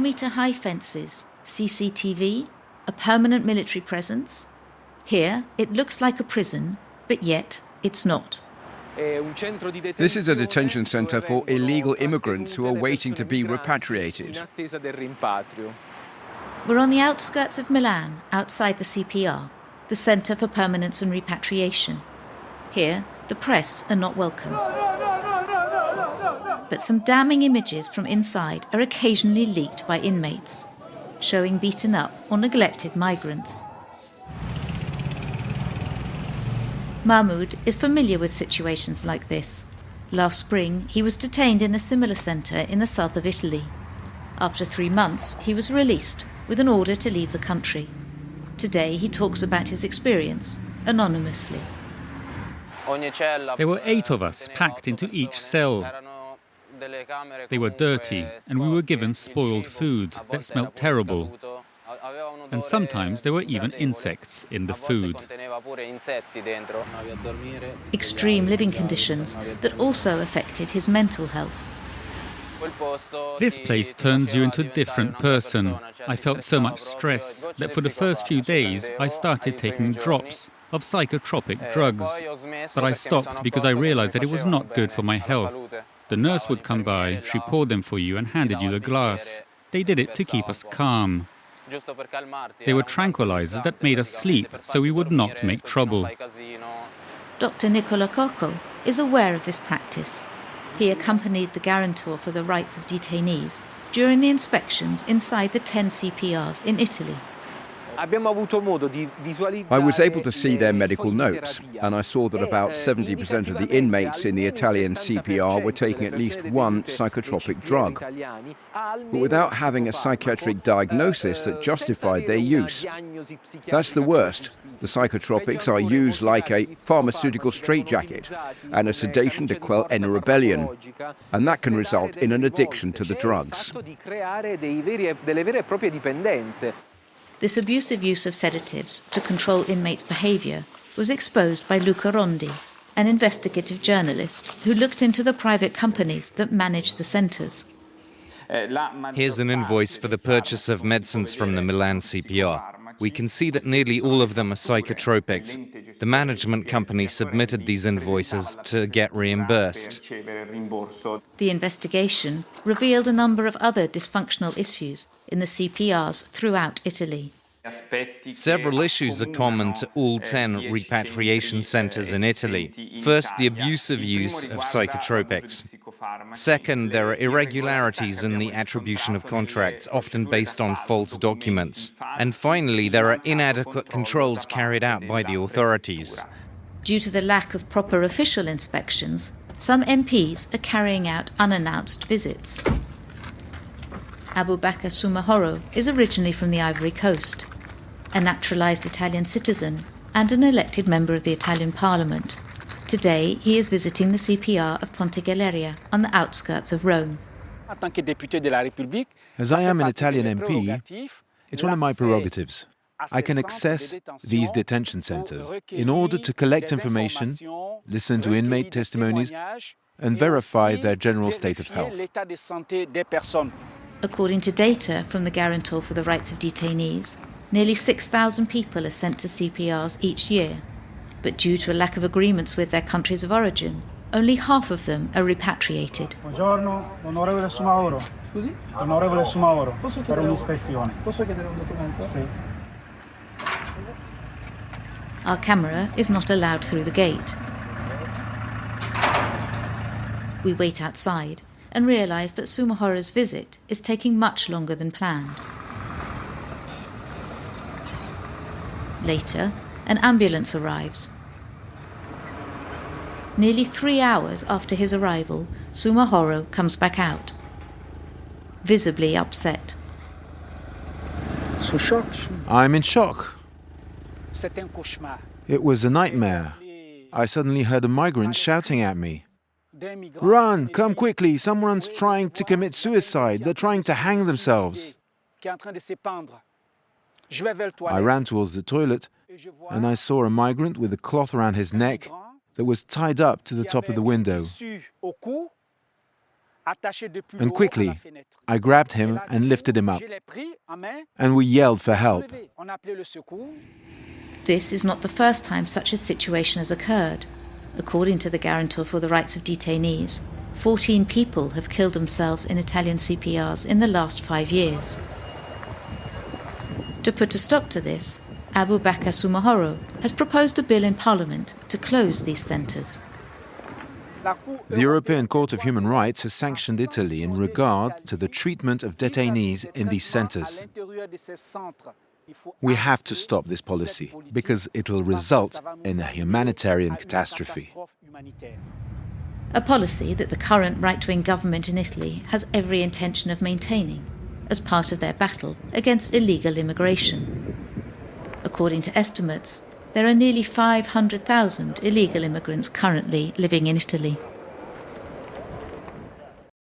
kilometre-high fences, CCTV, a permanent military presence. Here, it looks like a prison, but yet it's not. This is a detention centre for illegal immigrants who are waiting to be repatriated. We're on the outskirts of Milan, outside the CPR, the Centre for Permanence and Repatriation. Here, the press are not welcome. But some damning images from inside are occasionally leaked by inmates, showing beaten up or neglected migrants. Mahmoud is familiar with situations like this. Last spring, he was detained in a similar centre in the south of Italy. After 3 months, he was released with an order to leave the country. Today, he talks about his experience, anonymously. There were 8 of us packed into each cell. They were dirty, and we were given spoiled food that smelt terrible. And sometimes there were even insects in the food. Extreme living conditions that also affected his mental health. This place turns you into a different person. I felt so much stress that for the first few days I started taking drops of psychotropic drugs. But I stopped because I realized that it was not good for my health. The nurse would come by, she poured them for you and handed you the glass. They did it to keep us calm. They were tranquilizers that made us sleep so we would not make trouble. Dr. Nicola Cocco is aware of this practice. He accompanied the guarantor for the rights of detainees during the inspections inside the 10 CPRs in Italy. I was able to see their medical notes, and I saw that about 70% of the inmates in the Italian CPR were taking at least one psychotropic drug, but without having a psychiatric diagnosis that justified their use. That's the worst. The psychotropics are used like a pharmaceutical straitjacket and a sedation to quell any rebellion, and that can result in an addiction to the drugs. This abusive use of sedatives to control inmates' behaviour was exposed by Luca Rondi, an investigative journalist who looked into the private companies that manage the centres. Here's an invoice for the purchase of medicines from the Milan CPR. We can see that nearly all of them are psychotropics. The management company submitted these invoices to get reimbursed. The investigation revealed a number of other dysfunctional issues in the CPRs throughout Italy. Several issues are common to all 10 repatriation centres in Italy. First, the abusive use of psychotropics. Second, there are irregularities in the attribution of contracts, often based on false documents. And finally, there are inadequate controls carried out by the authorities. Due to the lack of proper official inspections, some MPs are carrying out unannounced visits. Abubakar Sumahoro is originally from the Ivory Coast, a naturalised Italian citizen and an elected member of the Italian Parliament. Today, he is visiting the CPR of Ponte Galeria on the outskirts of Rome. As I am an Italian MP, it's one of my prerogatives. I can access these detention centres in order to collect information, listen to inmate testimonies, and verify their general state of health. According to data from the Guarantor for the Rights of Detainees, nearly 6,000 people are sent to CPRs each year. But due to a lack of agreements with their countries of origin, only half of them are repatriated. Buongiorno, onorevole Sumahoro. Scusi? Onorevole Sumahoro, per un'ispezione. Posso chiedere un documento? Sì. Our camera is not allowed through the gate. We wait outside and realise that Sumahoro's visit is taking much longer than planned. Later, an ambulance arrives. Nearly 3 hours after his arrival, Sumahoro comes back out, visibly upset. I'm in shock. It was a nightmare. I suddenly heard a migrant shouting at me. Run, come quickly, someone's trying to commit suicide, they're trying to hang themselves. I ran towards the toilet and I saw a migrant with a cloth around his neck that was tied up to the top of the window. And quickly, I grabbed him and lifted him up. And we yelled for help. This is not the first time such a situation has occurred. According to the Guarantor for the Rights of Detainees, 14 people have killed themselves in Italian CPRs in the last 5 years. To put a stop to this, Bauducco Marro has proposed a bill in Parliament to close these centres. The European Court of Human Rights has sanctioned Italy in regard to the treatment of detainees in these centres. We have to stop this policy because it will result in a humanitarian catastrophe. A policy that the current right-wing government in Italy has every intention of maintaining as part of their battle against illegal immigration. According to estimates, there are nearly 500,000 illegal immigrants currently living in Italy.